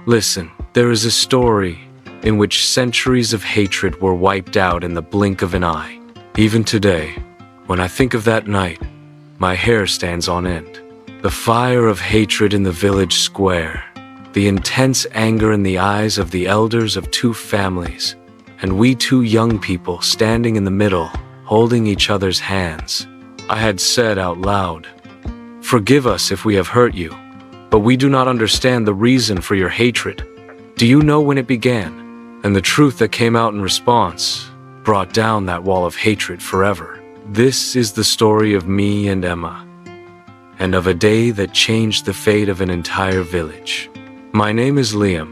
Listen, there is a story in which centuries of hatred were wiped out in the blink of an eye. Even today, when I think of that night, my hair stands on end. The fire of hatred in the village square, the intense anger in the eyes of the elders of two families, and we two young people standing in the middle, holding each other's hands. I had said out loud, "Forgive us if we have hurt you, but we do not understand the reason for your hatred. Do you know when it began?" And the truth that came out in response brought down that wall of hatred forever. This is the story of me and Emma, and of a day that changed the fate of an entire village. My name is Liam,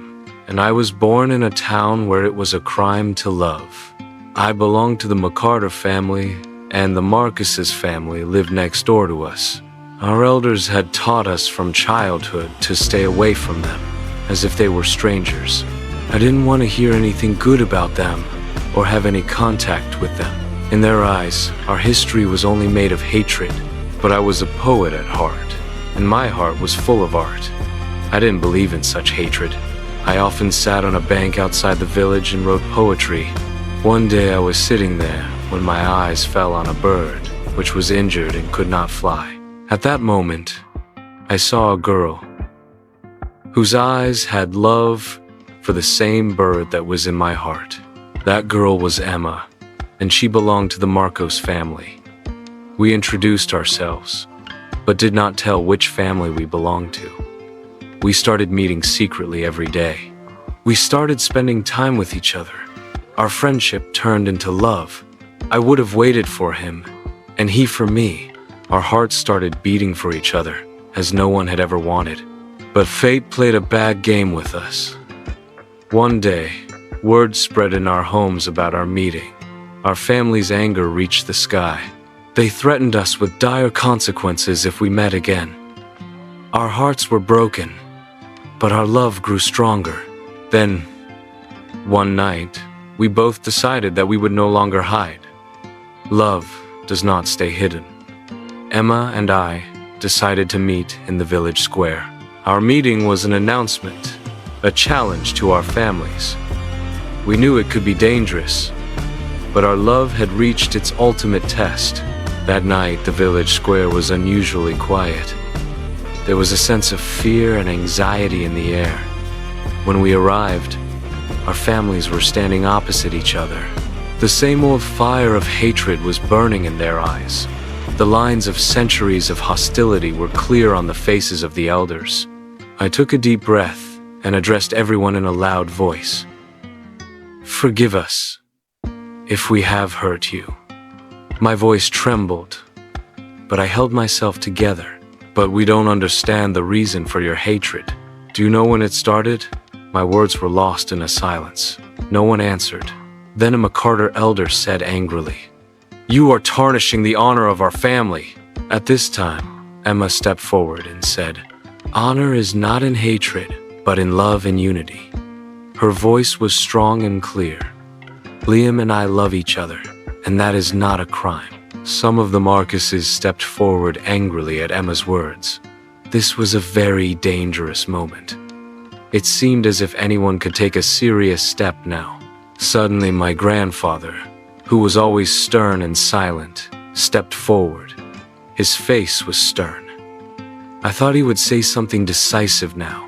and I was born in a town where it was a crime to love. I belong to the McCarter family, and the Marcus's family lived next door to us. Our elders had taught us from childhood to stay away from them, as if they were strangers. I didn't want to hear anything good about them, or have any contact with them. In their eyes, our history was only made of hatred, but I was a poet at heart, and my heart was full of art. I didn't believe in such hatred. I often sat on a bank outside the village and wrote poetry. One day I was sitting there when my eyes fell on a bird, which was injured and could not fly. At that moment, I saw a girl whose eyes had love for the same bird that was in my heart. That girl was Emma, and she belonged to the Marcos family. We introduced ourselves, but did not tell which family we belonged to. We started meeting secretly every day. We started spending time with each other. Our friendship turned into love. I would have waited for him, and he for me. Our hearts started beating for each other, as no one had ever wanted. But fate played a bad game with us. One day, word spread in our homes about our meeting. Our family's anger reached the sky. They threatened us with dire consequences if we met again. Our hearts were broken, but our love grew stronger. Then, one night, we both decided that we would no longer hide. Love does not stay hidden. Emma and I decided to meet in the village square. Our meeting was an announcement, a challenge to our families. We knew it could be dangerous, but our love had reached its ultimate test. That night, the village square was unusually quiet. There was a sense of fear and anxiety in the air. When we arrived, our families were standing opposite each other. The same old fire of hatred was burning in their eyes. The lines of centuries of hostility were clear on the faces of the elders. I took a deep breath and addressed everyone in a loud voice. "Forgive us if we have hurt you." My voice trembled, but I held myself together. "But we don't understand the reason for your hatred. Do you know when it started?" My words were lost in a silence. No one answered. Then a McCarter elder said angrily, "You are tarnishing the honor of our family." At this time, Emma stepped forward and said, "Honor is not in hatred, but in love and unity." Her voice was strong and clear. "Liam and I love each other, and that is not a crime." Some of the Marcuses stepped forward angrily at Emma's words. This was a very dangerous moment. It seemed as if anyone could take a serious step now. Suddenly, my grandfather, who was always stern and silent, stepped forward. His face was stern. I thought he would say something decisive now.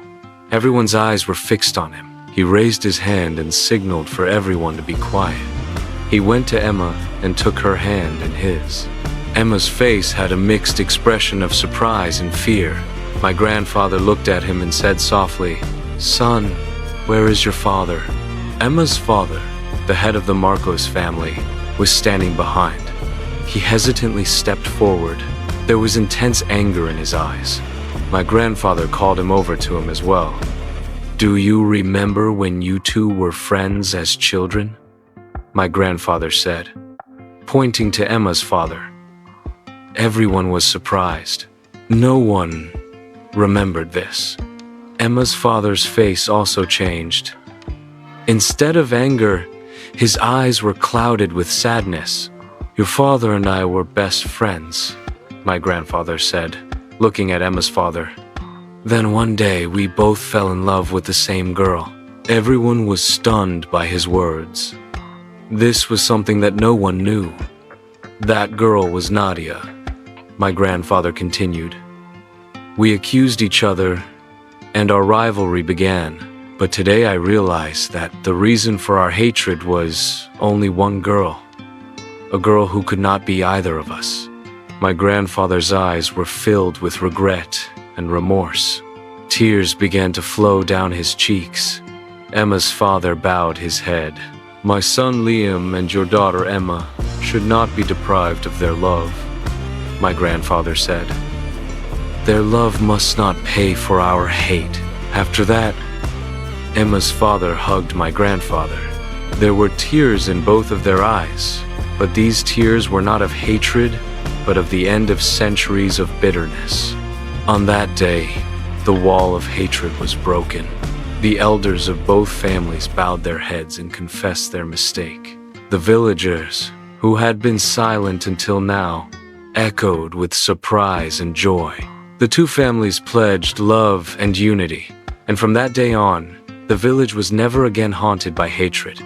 Everyone's eyes were fixed on him. He raised his hand and signaled for everyone to be quiet. He went to Emma and took her hand in his. Emma's face had a mixed expression of surprise and fear. My grandfather looked at him and said softly, "Son, where is your father?" Emma's father, the head of the Marcos family, was standing behind. He hesitantly stepped forward. There was intense anger in his eyes. My grandfather called him over to him as well. "Do you remember when you two were friends as children?" My grandfather said, pointing to Emma's father. Everyone was surprised. No one remembered this. Emma's father's face also changed. Instead of anger, his eyes were clouded with sadness. "Your father and I were best friends," my grandfather said, looking at Emma's father. Then one day we both fell in love with the same girl. Everyone was stunned by his words. This was something that no one knew. That girl was Nadia, my grandfather continued. We accused each other, and our rivalry began. But today I realized that the reason for our hatred was only one girl. A girl who could not be either of us. My grandfather's eyes were filled with regret and remorse. Tears began to flow down his cheeks. Emma's father bowed his head. My son Liam and your daughter Emma should not be deprived of their love, my grandfather said. Their love must not pay for our hate. After that, Emma's father hugged my grandfather. There were tears in both of their eyes, but these tears were not of hatred, but of the end of centuries of bitterness. On that day, the wall of hatred was broken. The elders of both families bowed their heads and confessed their mistake. The villagers, who had been silent until now, echoed with surprise and joy. The two families pledged love and unity, and from that day on, the village was never again haunted by hatred.